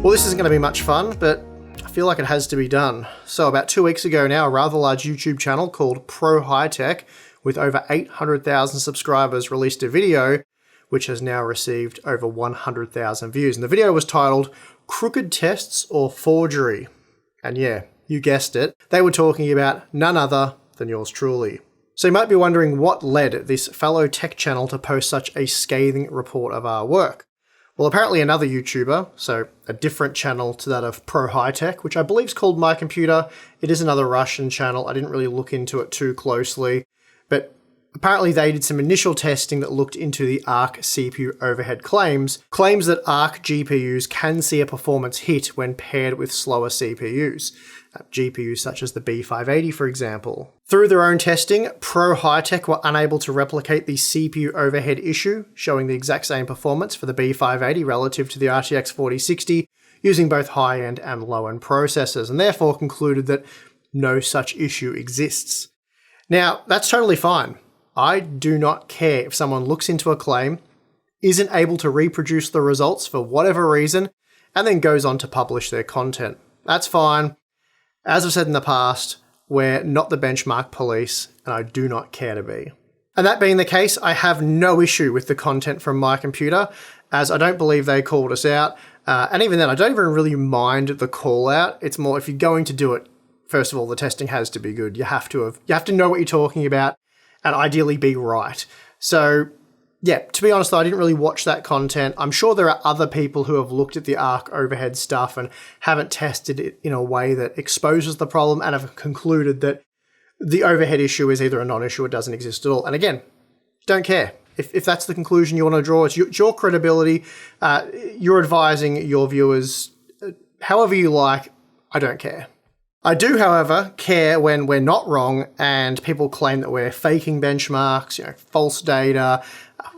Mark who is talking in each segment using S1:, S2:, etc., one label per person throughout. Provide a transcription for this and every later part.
S1: Well, this isn't going to be much fun, but I feel like it has to be done. So about 2 weeks ago now, a rather large YouTube channel called Pro High Tech with over 800,000 subscribers released a video which has now received over 100,000 views. And the video was titled Crooked Tests or Forgery. And yeah, you guessed it, they were talking about none other than yours truly. So you might be wondering what led this fellow tech channel to post such a scathing report of our work. Well, apparently another YouTuber, so a different channel to that of Pro High Tech, which I believe is called My Computer. It is another Russian channel. I didn't really look into it too closely, but apparently they did some initial testing that looked into the ARC CPU overhead claims that ARC GPUs can see a performance hit when paired with slower CPUs. GPUs such as the B580, for example. Through their own testing, Pro High Tech were unable to replicate the CPU overhead issue, showing the exact same performance for the B580 relative to the RTX 4060, using both high-end and low-end processors, and therefore concluded that no such issue exists. Now, that's totally fine. I do not care if someone looks into a claim, isn't able to reproduce the results for whatever reason, and then goes on to publish their content. That's fine. As I've said in the past, we're not the benchmark police, and I do not care to be. And that being the case, I have no issue with the content from My Computer, as I don't believe they called us out. And even then, I don't even really mind the call out. It's more, if you're going to do it, first of all, the testing has to be good. You have to know what you're talking about, and ideally be right. So yeah, to be honest though, I didn't really watch that content. I'm sure there are other people who have looked at the ARC overhead stuff and haven't tested it in a way that exposes the problem and have concluded that the overhead issue is either a non-issue or doesn't exist at all. And again, don't care. If that's the conclusion you want to draw, it's your credibility. You're advising your viewers however you like. I don't care. I do, however, care when we're not wrong and people claim that we're faking benchmarks, false data,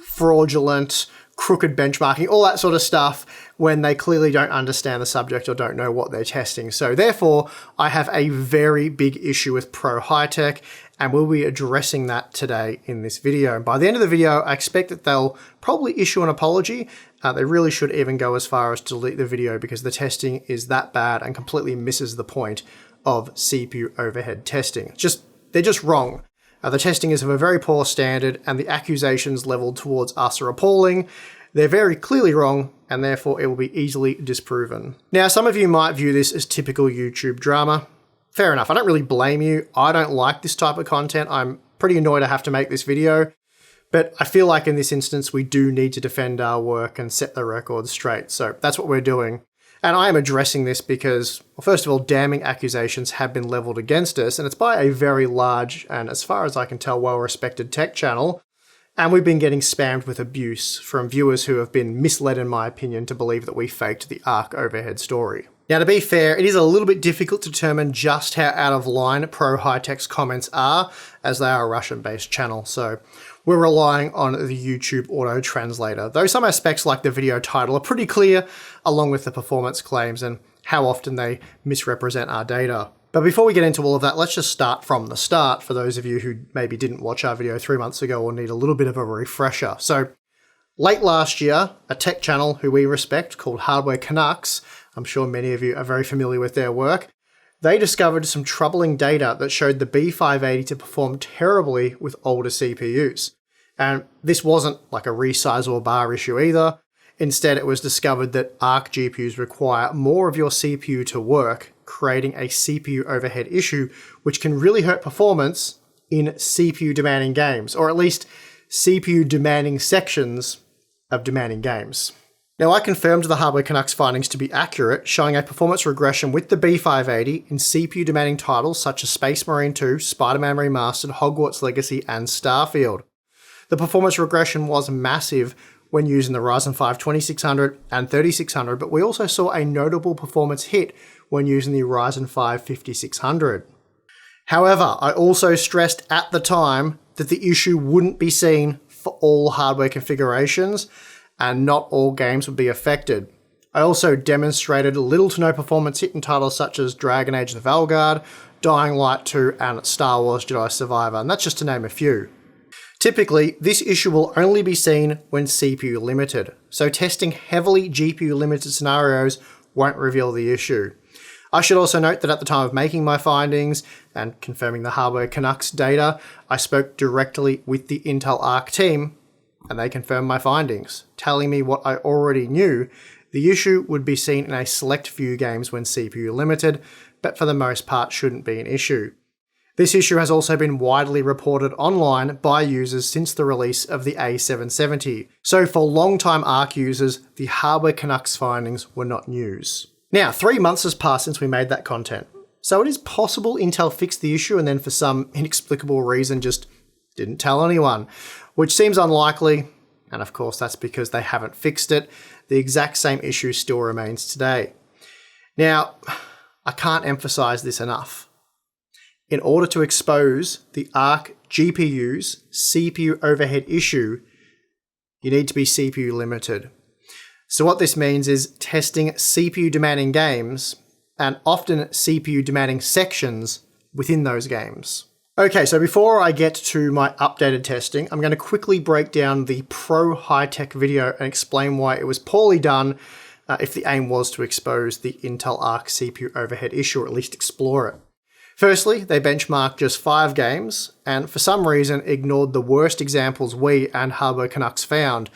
S1: fraudulent, crooked benchmarking, all that sort of stuff when they clearly don't understand the subject or don't know what they're testing. So therefore, I have a very big issue with Pro High Tech, and we'll be addressing that today in this video. And by the end of the video, I expect that they'll probably issue an apology. They really should even go as far as to delete the video because the testing is that bad and completely misses the point of CPU overhead testing. They're just wrong. The testing is of a very poor standard, and the accusations leveled towards us are appalling. They're very clearly wrong, and therefore it will be easily disproven. Now, some of you might view this as typical YouTube drama. Fair enough, I don't really blame you. I don't like this type of content. I'm pretty annoyed I have to make this video, but I feel like in this instance, we do need to defend our work and set the record straight. So that's what we're doing. And I am addressing this because, well, first of all, damning accusations have been leveled against us, and it's by a very large and, as far as I can tell, well-respected tech channel. And we've been getting spammed with abuse from viewers who have been misled, in my opinion, to believe that we faked the ARC overhead story. Now, to be fair, it is a little bit difficult to determine just how out of line Pro High Tech's comments are, as they are a Russian-based channel, so we're relying on the YouTube auto translator, though some aspects like the video title are pretty clear, along with the performance claims and how often they misrepresent our data. But before we get into all of that, let's just start from the start for those of you who maybe didn't watch our video 3 months ago or need a little bit of a refresher. So late last year, a tech channel who we respect called Hardware Canucks, I'm sure many of you are very familiar with their work, they discovered some troubling data that showed the B580 to perform terribly with older CPUs. And this wasn't like a resize or bar issue either. Instead, it was discovered that ARC GPUs require more of your CPU to work, creating a CPU overhead issue, which can really hurt performance in CPU demanding games, or at least CPU demanding sections of demanding games. Now, I confirmed the Hardware Canucks findings to be accurate, showing a performance regression with the B580 in CPU-demanding titles such as Space Marine 2, Spider-Man Remastered, Hogwarts Legacy, and Starfield. The performance regression was massive when using the Ryzen 5 2600 and 3600, but we also saw a notable performance hit when using the Ryzen 5 5600. However, I also stressed at the time that the issue wouldn't be seen for all hardware configurations, and not all games would be affected. I also demonstrated little to no performance hit in titles such as Dragon Age the Vanguard, Dying Light 2, and Star Wars Jedi Survivor, and that's just to name a few. Typically, this issue will only be seen when CPU limited, so testing heavily GPU limited scenarios won't reveal the issue. I should also note that at the time of making my findings and confirming the Hardware Canucks data, I spoke directly with the Intel Arc team and they confirmed my findings, telling me what I already knew. The issue would be seen in a select few games when CPU limited, but for the most part shouldn't be an issue. This issue has also been widely reported online by users since the release of the A770. So for long-time Arc users, the Hardware Canucks findings were not news. Now, 3 months has passed since we made that content. So it is possible Intel fixed the issue and then for some inexplicable reason just didn't tell anyone, which seems unlikely. And of course, that's because they haven't fixed it. The exact same issue still remains today. Now, I can't emphasize this enough. In order to expose the Arc GPU's CPU overhead issue, you need to be CPU limited. So what this means is testing CPU demanding games and often CPU demanding sections within those games. Okay, so before I get to my updated testing, I'm going to quickly break down the Pro High-Tech video and explain why it was poorly done if the aim was to expose the Intel Arc CPU overhead issue, or at least explore it. Firstly, they benchmarked just 5 games, and for some reason ignored the worst examples we and Hardware Canucks found,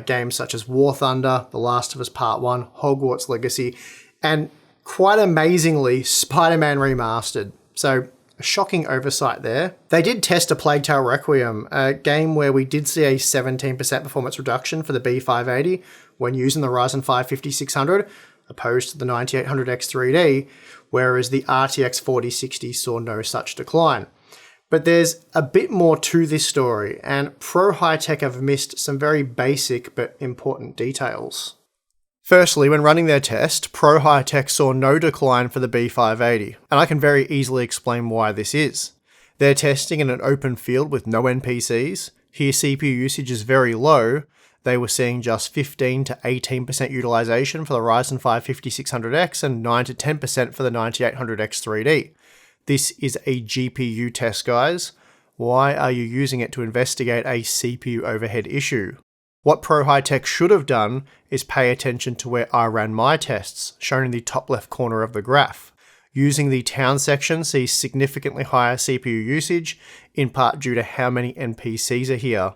S1: games such as War Thunder, The Last of Us Part 1, Hogwarts Legacy, and quite amazingly, Spider-Man Remastered. So, a shocking oversight there. They did test A Plague Tale Requiem, a game where we did see a 17% performance reduction for the B580 when using the Ryzen 5 5600, opposed to the 9800X 3D, whereas the RTX 4060 saw no such decline. But there's a bit more to this story, and Pro High-Tech have missed some very basic but important details. Firstly, when running their test, Pro High-Tech saw no decline for the B580, and I can very easily explain why this is. They're testing in an open field with no NPCs, here CPU usage is very low. They were seeing just 15 to 18% utilization for the Ryzen 5 5600X and 9 to 10% for the 9800X 3D. This is a GPU test, guys. Why are you using it to investigate a CPU overhead issue? What Pro High-Tech should have done is pay attention to where I ran my tests, shown in the top left corner of the graph. Using the town section sees significantly higher CPU usage, in part due to how many NPCs are here.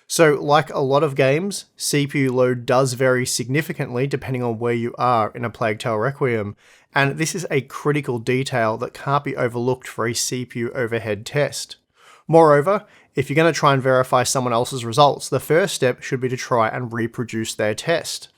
S1: So, like a lot of games, CPU load does vary significantly depending on where you are in A Plague Tale Requiem, and this is a critical detail that can't be overlooked for a CPU overhead test. Moreover, if you're going to try and verify someone else's results, the first step should be to try and reproduce their test.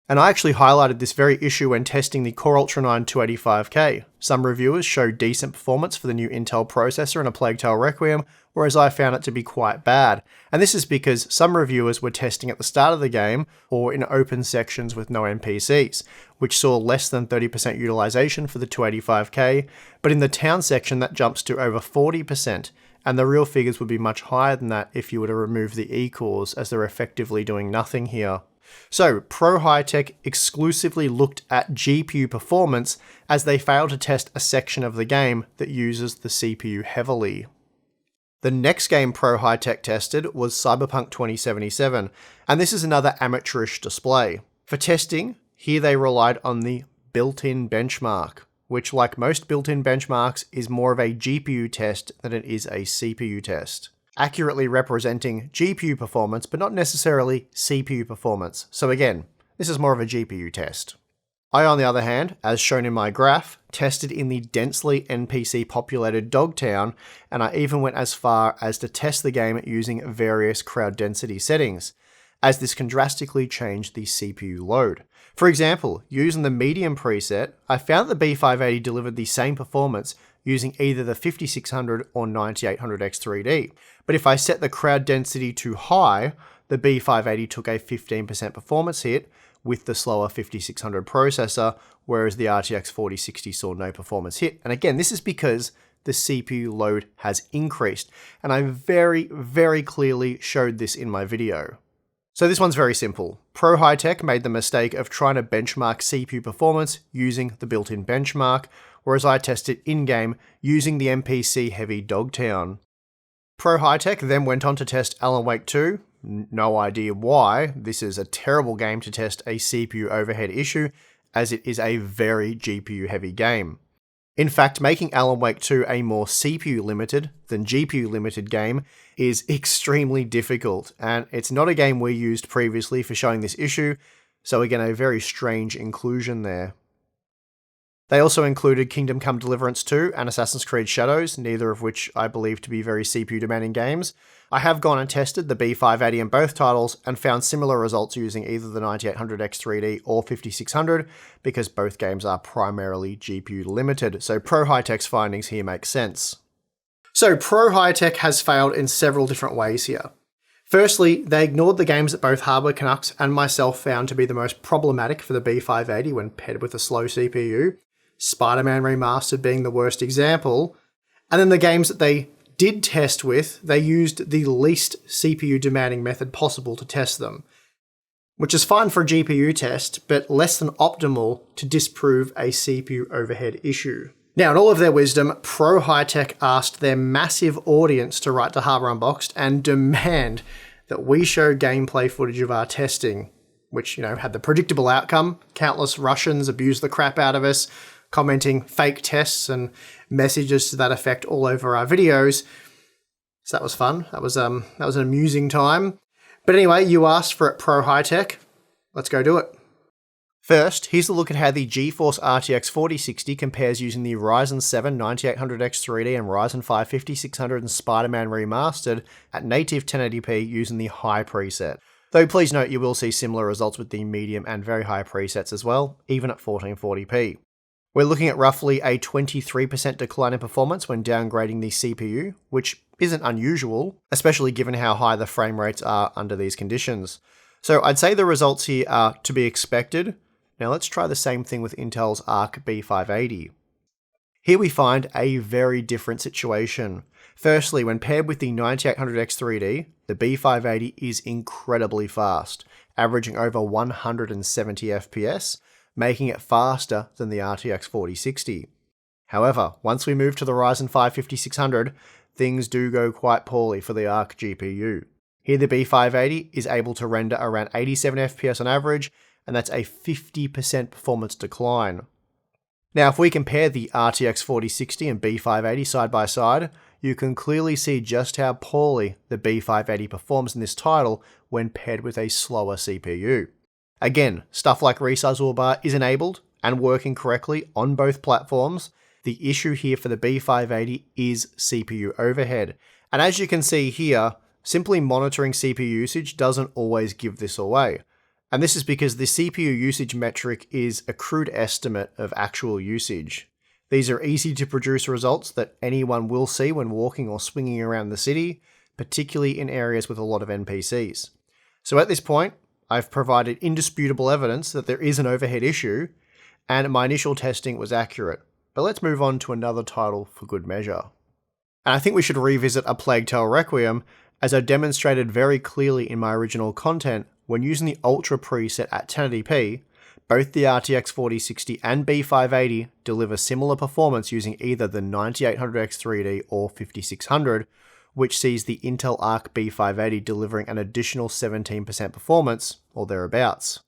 S1: And I actually highlighted this very issue when testing the Core Ultra 9 285K. Some reviewers showed decent performance for the new Intel processor in A Plague Tale Requiem, whereas I found it to be quite bad. And this is because some reviewers were testing at the start of the game, or in open sections with no NPCs, which saw less than 30% utilization for the 285K, but in the town section that jumps to over 40%, and the real figures would be much higher than that if you were to remove the E-cores, as they're effectively doing nothing here. So, Pro High-Tech exclusively looked at GPU performance as they failed to test a section of the game that uses the CPU heavily. The next game Pro High-Tech tested was Cyberpunk 2077, and this is another amateurish display. For testing, here they relied on the built-in benchmark, which, like most built-in benchmarks, is more of a GPU test than it is a CPU test, accurately representing GPU performance, but not necessarily CPU performance. So again, this is more of a GPU test. I, on the other hand, as shown in my graph, tested in the densely NPC populated Dogtown, and I even went as far as to test the game using various crowd density settings, as this can drastically change the CPU load. For example, using the medium preset, I found that the B580 delivered the same performance using either the 5600 or 9800X 3D. But if I set the crowd density to high, the B580 took a 15% performance hit with the slower 5600 processor, whereas the RTX 4060 saw no performance hit. And again, this is because the CPU load has increased, and I very, very clearly showed this in my video. So this one's very simple. Pro High-Tech made the mistake of trying to benchmark CPU performance using the built-in benchmark, whereas I tested in-game using the NPC-heavy Dogtown. Pro High-Tech then went on to test Alan Wake 2. No idea why. This is a terrible game to test a CPU overhead issue, as it is a very GPU heavy game. In fact, making Alan Wake 2 a more CPU limited than GPU limited game is extremely difficult, and it's not a game we used previously for showing this issue, so again a very strange inclusion there. They also included Kingdom Come Deliverance 2 and Assassin's Creed Shadows, neither of which I believe to be very CPU demanding games. I have gone and tested the B580 in both titles and found similar results using either the 9800X3D or 5600 because both games are primarily GPU limited, so Pro High-Tech's findings here make sense. So Pro High-Tech has failed in several different ways here. Firstly, they ignored the games that both Hardware Canucks and myself found to be the most problematic for the B580 when paired with a slow CPU, Spider-Man Remastered being the worst example, and then the games that they did test with, they used the least CPU demanding method possible to test them, which is fine for a GPU test, but less than optimal to disprove a CPU overhead issue. Now, in all of their wisdom, Pro High-Tech asked their massive audience to write to Hardware Unboxed and demand that we show gameplay footage of our testing, which, had the predictable outcome. Countless Russians abused the crap out of us, commenting fake tests and messages to that effect all over our videos. So that was fun. That was an amusing time. But anyway, you asked for it, Pro High-Tech. Let's go do it. First, here's a look at how the GeForce RTX 4060 compares using the Ryzen 7 9800X3D and Ryzen 5 5600 and Spider-Man Remastered at native 1080p using the high preset. Though please note you will see similar results with the medium and very high presets as well, even at 1440p. We're looking at roughly a 23% decline in performance when downgrading the CPU, which isn't unusual, especially given how high the frame rates are under these conditions. So I'd say the results here are to be expected. Now let's try the same thing with Intel's Arc B580. Here we find a very different situation. Firstly, when paired with the 9800X3D, the B580 is incredibly fast, averaging over 170 FPS, making it faster than the RTX 4060. However, once we move to the Ryzen 5 5600, things do go quite poorly for the Arc GPU. Here the B580 is able to render around 87 FPS on average, and that's a 50% performance decline. Now if we compare the RTX 4060 and B580 side by side, you can clearly see just how poorly the B580 performs in this title when paired with a slower CPU. Again, stuff like resizable bar is enabled and working correctly on both platforms. The issue here for the B580 is CPU overhead. And as you can see here, simply monitoring CPU usage doesn't always give this away. And this is because the CPU usage metric is a crude estimate of actual usage. These are easy to produce results that anyone will see when walking or swinging around the city, particularly in areas with a lot of NPCs. So at this point, I've provided indisputable evidence that there is an overhead issue, and my initial testing was accurate. But let's move on to another title for good measure. And I think we should revisit A Plague Tale Requiem, as I demonstrated very clearly in my original content. When using the Ultra preset at 1080p, both the RTX 4060 and B580 deliver similar performance using either the 9800X3D or 5600, which sees the Intel Arc B580 delivering an additional 17% performance, or thereabouts.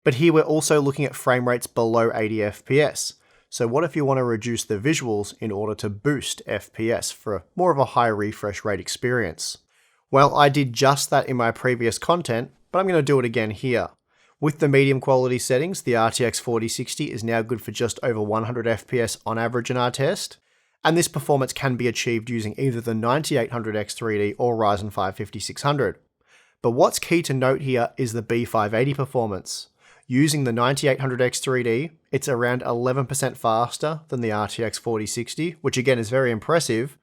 S1: But here we're also looking at frame rates below 80 FPS, so what if you want to reduce the visuals in order to boost FPS for more of a high refresh rate experience? Well, I did just that in my previous content, but I'm going to do it again here. With the medium quality settings, the RTX 4060 is now good for just over 100 FPS on average in our test, and this performance can be achieved using either the 9800X3D or Ryzen 5 5600. But what's key to note here is the B580 performance. Using the 9800X3D, it's around 11% faster than the RTX 4060, which again is very impressive.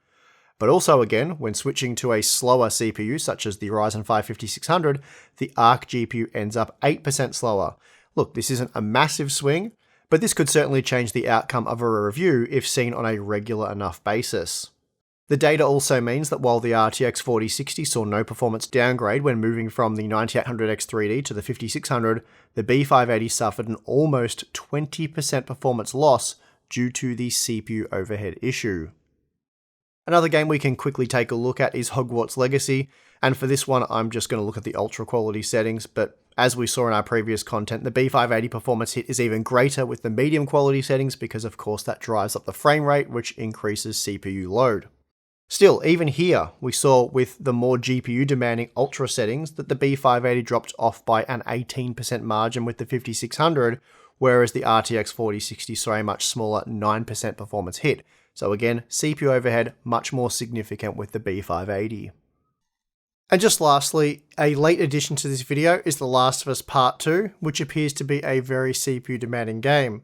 S1: But also again, when switching to a slower CPU such as the Ryzen 5 5600, the Arc GPU ends up 8% slower. Look, this isn't a massive swing, but this could certainly change the outcome of a review if seen on a regular enough basis. The data also means that while the RTX 4060 saw no performance downgrade when moving from the 9800X3D to the 5600, the B580 suffered an almost 20% performance loss due to the CPU overhead issue. Another game we can quickly take a look at is Hogwarts Legacy, and for this one I'm just going to look at the ultra quality settings, but as we saw in our previous content, the B580 performance hit is even greater with the medium quality settings because of course that drives up the frame rate, which increases CPU load. Still, even here, we saw with the more GPU demanding ultra settings that the B580 dropped off by an 18% margin with the 5600, whereas the RTX 4060 saw a much smaller 9% performance hit. So again, CPU overhead much more significant with the B580. And just lastly, a late addition to this video is The Last of Us Part 2, which appears to be a very CPU demanding game.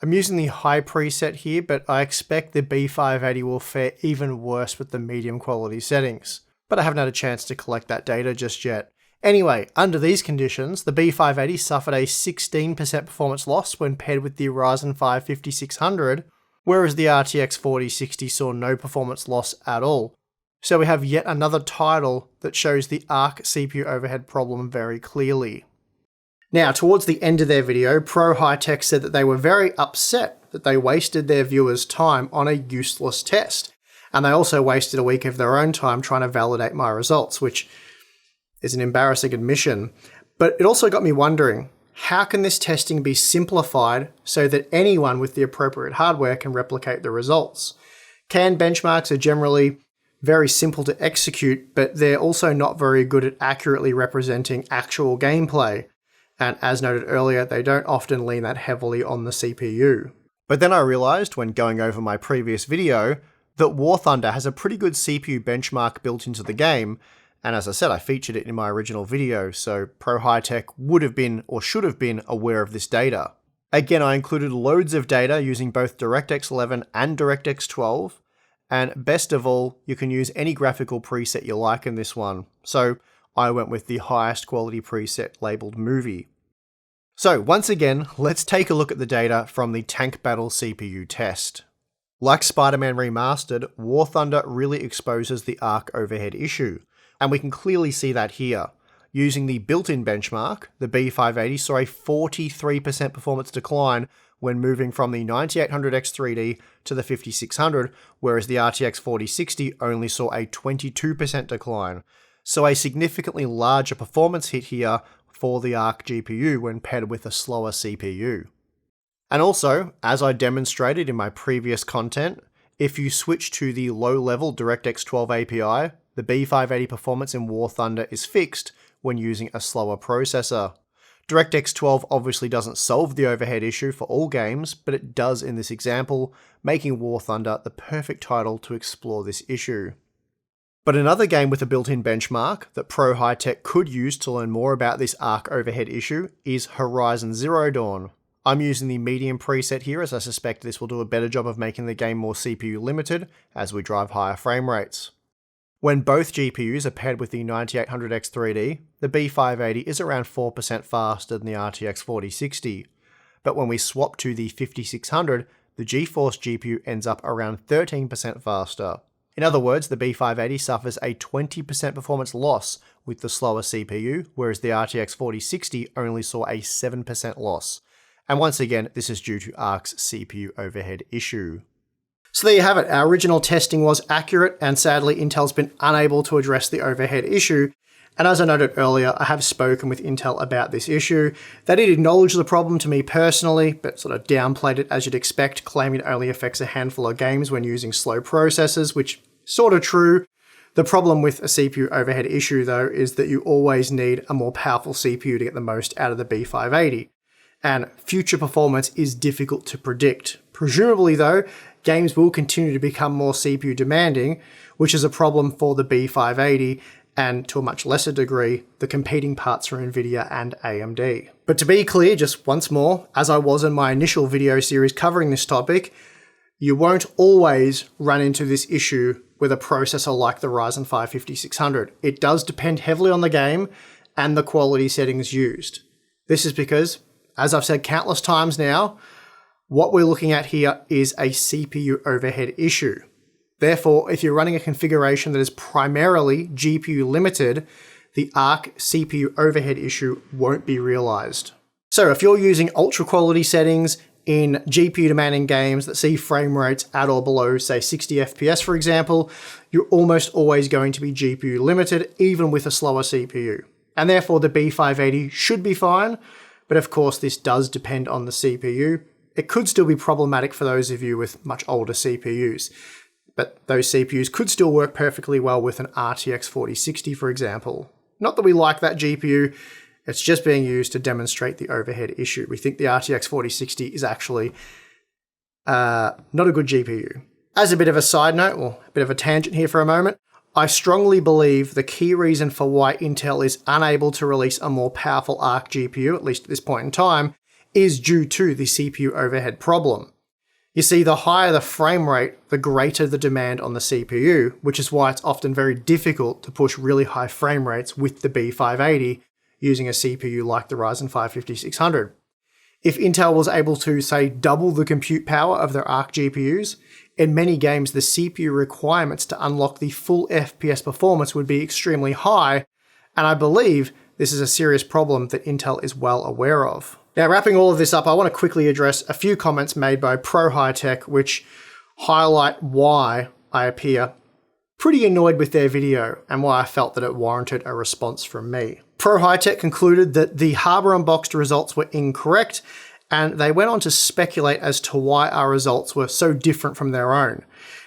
S1: I'm using the high preset here, but I expect the B580 will fare even worse with the medium quality settings. But I haven't had a chance to collect that data just yet. Anyway, under these conditions, the B580 suffered a 16% performance loss when paired with the Ryzen 5 5600, whereas the RTX 4060 saw no performance loss at all. So we have yet another title that shows the ARC CPU overhead problem very clearly. Now, towards the end of their video, Pro High Tech said that they were very upset that they wasted their viewers' time on a useless test. And they also wasted a week of their own time trying to validate my results, which is an embarrassing admission. But it also got me wondering, how can this testing be simplified so that anyone with the appropriate hardware can replicate the results? CAN benchmarks are generally very simple to execute, but they're also not very good at accurately representing actual gameplay. And as noted earlier, they don't often lean that heavily on the CPU. But then I realized when going over my previous video that War Thunder has a pretty good CPU benchmark built into the game, and as I said, I featured it in my original video, so Pro High Tech would have been or should have been aware of this data. Again, I included loads of data using both DirectX 11 and DirectX 12, and best of all, you can use any graphical preset you like in this one. So I went with the highest quality preset labeled Movie. So once again, let's take a look at the data from the Tank Battle CPU test. Like Spider-Man Remastered, War Thunder really exposes the ARC overhead issue, and we can clearly see that here. Using the built-in benchmark, the B580 saw a 43% performance decline when moving from the 9800X3D to the 5600, whereas the RTX 4060 only saw a 22% decline. So a significantly larger performance hit here for the ARC GPU when paired with a slower CPU. And also, as I demonstrated in my previous content, if you switch to the low-level DirectX 12 API, the B580 performance in War Thunder is fixed when using a slower processor. DirectX 12 obviously doesn't solve the overhead issue for all games, but it does in this example, making War Thunder the perfect title to explore this issue. But another game with a built-in benchmark that Pro High Tech could use to learn more about this ARC overhead issue is Horizon Zero Dawn. I'm using the medium preset here as I suspect this will do a better job of making the game more CPU limited as we drive higher frame rates. When both GPUs are paired with the 9800X3D, the B580 is around 4% faster than the RTX 4060, but when we swap to the 5600, the GeForce GPU ends up around 13% faster. In other words, the B580 suffers a 20% performance loss with the slower CPU, whereas the RTX 4060 only saw a 7% loss. And once again, this is due to ARC's CPU overhead issue. So there you have it, our original testing was accurate, and sadly Intel's been unable to address the overhead issue. And as I noted earlier, I have spoken with Intel about this issue. They did acknowledge the problem to me personally, but sort of downplayed it as you'd expect, claiming it only affects a handful of games when using slow processors, which is sort of true. The problem with a CPU overhead issue though is that you always need a more powerful CPU to get the most out of the B580. And future performance is difficult to predict. Presumably though, games will continue to become more CPU demanding, which is a problem for the B580 and to a much lesser degree, the competing parts for Nvidia and AMD. But to be clear, just once more, as I was in my initial video series covering this topic, you won't always run into this issue with a processor like the Ryzen 5 5600. It does depend heavily on the game and the quality settings used. This is because, as I've said countless times now, what we're looking at here is a CPU overhead issue. Therefore, if you're running a configuration that is primarily GPU limited, the ARC CPU overhead issue won't be realized. So if you're using ultra quality settings in GPU demanding games that see frame rates at or below, say, 60 FPS, for example, you're almost always going to be GPU limited, even with a slower CPU. And therefore, the B580 should be fine, but of course, this does depend on the CPU. It could still be problematic for those of you with much older CPUs, but those CPUs could still work perfectly well with an RTX 4060, for example. Not that we like that GPU, it's just being used to demonstrate the overhead issue. We think the RTX 4060 is actually not a good GPU. As a bit of a side note, or a bit of a tangent here for a moment, I strongly believe the key reason for why Intel is unable to release a more powerful Arc GPU, at least at this point in time, is due to the CPU overhead problem. You see, the higher the frame rate, the greater the demand on the CPU, which is why it's often very difficult to push really high frame rates with the B580 using a CPU like the Ryzen 5 5600. If Intel was able to, say, double the compute power of their Arc GPUs, in many games the CPU requirements to unlock the full FPS performance would be extremely high, and I believe this is a serious problem that Intel is well aware of. Now, wrapping all of this up, I want to quickly address a few comments made by Pro High Tech, which highlight why I appear pretty annoyed with their video and why I felt that it warranted a response from me. Pro High Tech concluded that the Harbor Unboxed results were incorrect, and they went on to speculate as to why our results were so different from their own.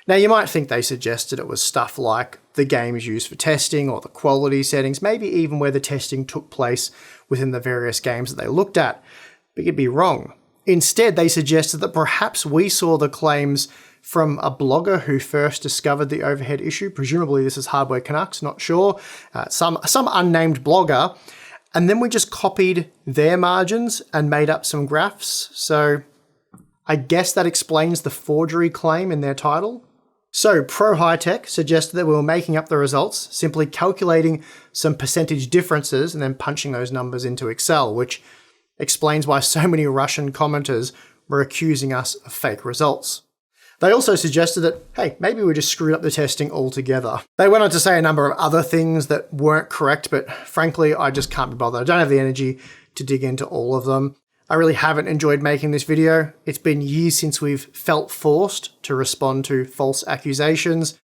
S1: Now, you might think they suggested it was stuff like the games used for testing or the quality settings, maybe even where the testing took place within the various games that they looked at, but you'd be wrong. Instead, they suggested that perhaps we saw the claims from a blogger who first discovered the overhead issue. Presumably this is Hardware Canucks, not sure. Some unnamed blogger. And then we just copied their margins and made up some graphs. So I guess that explains the forgery claim in their title. So Pro High Tech suggested that we were making up the results, simply calculating some percentage differences and then punching those numbers into Excel, which explains why so many Russian commenters were accusing us of fake results. They also suggested that, hey, maybe we just screwed up the testing altogether. They went on to say a number of other things that weren't correct, but frankly, I just can't be bothered. I don't have the energy to dig into all of them. I really haven't enjoyed making this video. It's been years since we've felt forced to respond to false accusations.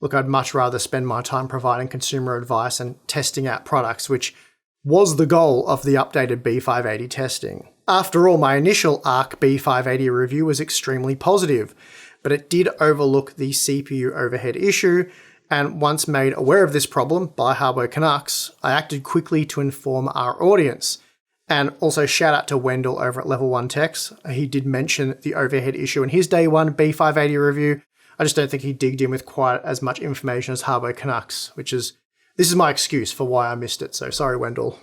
S1: Look, I'd much rather spend my time providing consumer advice and testing out products, which was the goal of the updated B580 testing. After all, my initial Arc B580 review was extremely positive, but it did overlook the CPU overhead issue, and once made aware of this problem by Hardware Canucks, I acted quickly to inform our audience. And also shout out to Wendell over at Level 1 Techs. He did mention the overhead issue in his day one B580 review. I just don't think he digged in with quite as much information as Hardware Canucks, this is my excuse for why I missed it, so sorry Wendell.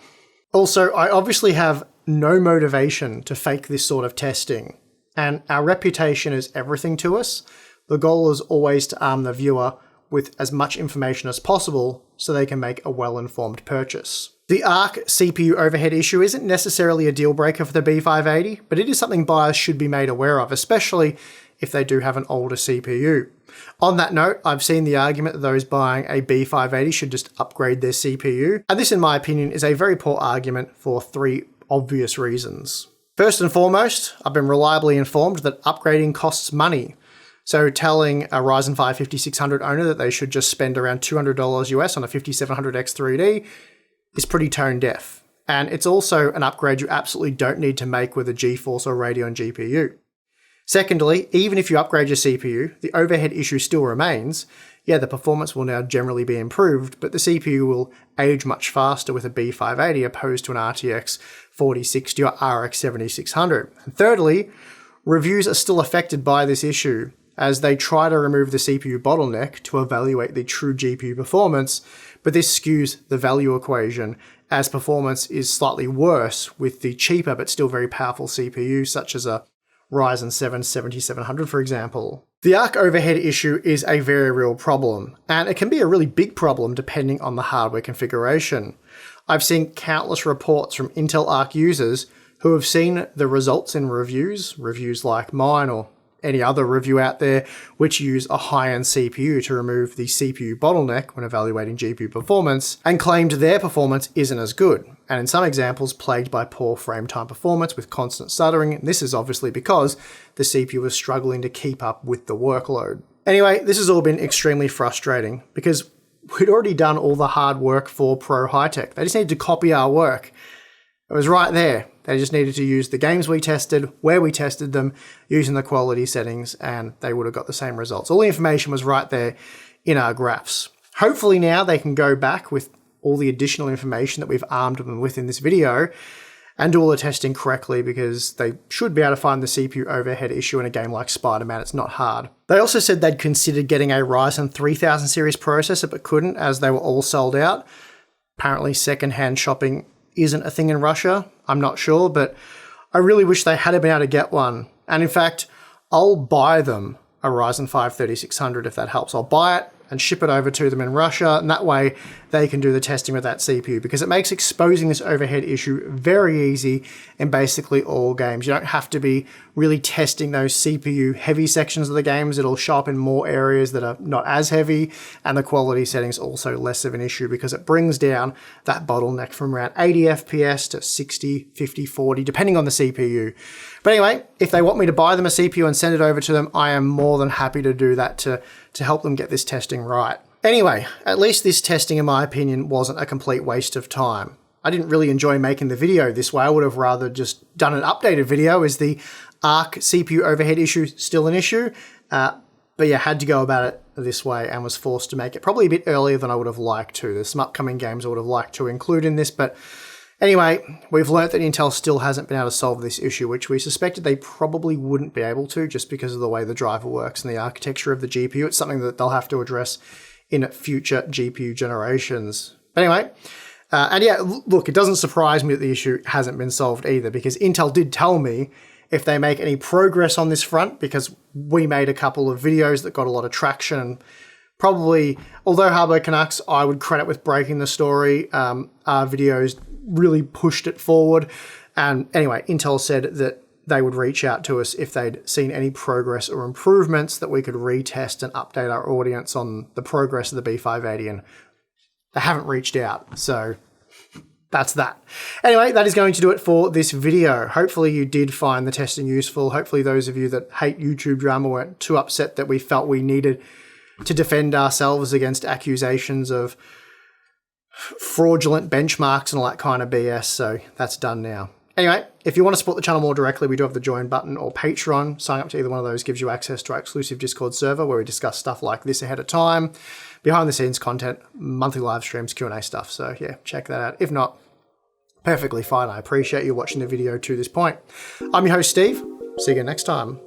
S1: Also, I obviously have no motivation to fake this sort of testing, and our reputation is everything to us. The goal is always to arm the viewer with as much information as possible so they can make a well-informed purchase. The Arc CPU overhead issue isn't necessarily a deal breaker for the B580, but it is something buyers should be made aware of, especially if they do have an older CPU. On that note, I've seen the argument that those buying a B580 should just upgrade their CPU, and this in my opinion is a very poor argument for three obvious reasons. First and foremost, I've been reliably informed that upgrading costs money. So telling a Ryzen 5 5600 owner that they should just spend around $200 US on a 5700X 3D is pretty tone deaf. And it's also an upgrade you absolutely don't need to make with a GeForce or Radeon GPU. Secondly, even if you upgrade your CPU, the overhead issue still remains. Yeah, the performance will now generally be improved, but the CPU will age much faster with a B580 opposed to an RTX 4060 or RX 7600. And thirdly, reviews are still affected by this issue as they try to remove the CPU bottleneck to evaluate the true GPU performance, but this skews the value equation as performance is slightly worse with the cheaper but still very powerful CPU such as a Ryzen 7 7700, for example. The Arc overhead issue is a very real problem, and it can be a really big problem depending on the hardware configuration. I've seen countless reports from Intel Arc users who have seen the results in reviews like mine or any other review out there which use a high-end CPU to remove the CPU bottleneck when evaluating GPU performance, and claimed their performance isn't as good, and in some examples plagued by poor frame time performance with constant stuttering. This is obviously because the CPU was struggling to keep up with the workload. Anyway, this has all been extremely frustrating because we'd already done all the hard work for Pro High-Tech. They just needed to copy our work. It was right there. They just needed to use the games we tested, where we tested them, using the quality settings, and they would have got the same results. All the information was right there in our graphs. Hopefully now they can go back with all the additional information that we've armed them with in this video and do all the testing correctly, because they should be able to find the CPU overhead issue in a game like Spider-Man. It's not hard. They also said they'd considered getting a Ryzen 3000 series processor but couldn't, as they were all sold out. Apparently second-hand shopping isn't a thing in Russia. I'm not sure, but I really wish they had been able to get one. And in fact, I'll buy them a Ryzen 5 3600 if that helps. I'll buy it and ship it over to them in Russia, and that way they can do the testing with that CPU, because it makes exposing this overhead issue very easy in basically all games. You don't have to be really testing those CPU heavy sections of the games. It'll show up in more areas that are not as heavy, and the quality settings also less of an issue because it brings down that bottleneck from around 80 FPS to 60, 50, 40, depending on the CPU. But anyway, if they want me to buy them a CPU and send it over to them, I am more than happy to do that to help them get this testing right. Anyway, at least this testing, in my opinion, wasn't a complete waste of time. I didn't really enjoy making the video this way. I would have rather just done an updated video. Is the ARC CPU overhead issue still an issue? But yeah, had to go about it this way and was forced to make it probably a bit earlier than I would have liked to. There's some upcoming games I would have liked to include in this, but anyway, we've learnt that Intel still hasn't been able to solve this issue, which we suspected they probably wouldn't be able to, just because of the way the driver works and the architecture of the GPU. It's something that they'll have to address in future GPU generations. But anyway, and yeah, look, it doesn't surprise me that the issue hasn't been solved either, because Intel did tell me if they make any progress on this front, because we made a couple of videos that got a lot of traction. Probably, although Hardware Canucks, I would credit with breaking the story. Our videos really pushed it forward. And anyway, Intel said that they would reach out to us if they'd seen any progress or improvements that we could retest and update our audience on the progress of the B580. And they haven't reached out. So that's that. Anyway, that is going to do it for this video. Hopefully you did find the testing useful. Hopefully those of you that hate YouTube drama weren't too upset that we felt we needed to defend ourselves against accusations of fraudulent benchmarks and all that kind of BS. So that's done now. Anyway, if you want to support the channel more directly, we do have the join button or Patreon. Signing up to either one of those gives you access to our exclusive Discord server where we discuss stuff like this ahead of time, behind the scenes content, monthly live streams, Q&A stuff. So yeah, check that out. If not, perfectly fine. I appreciate you watching the video to this point. I'm your host, Steve. See you again next time.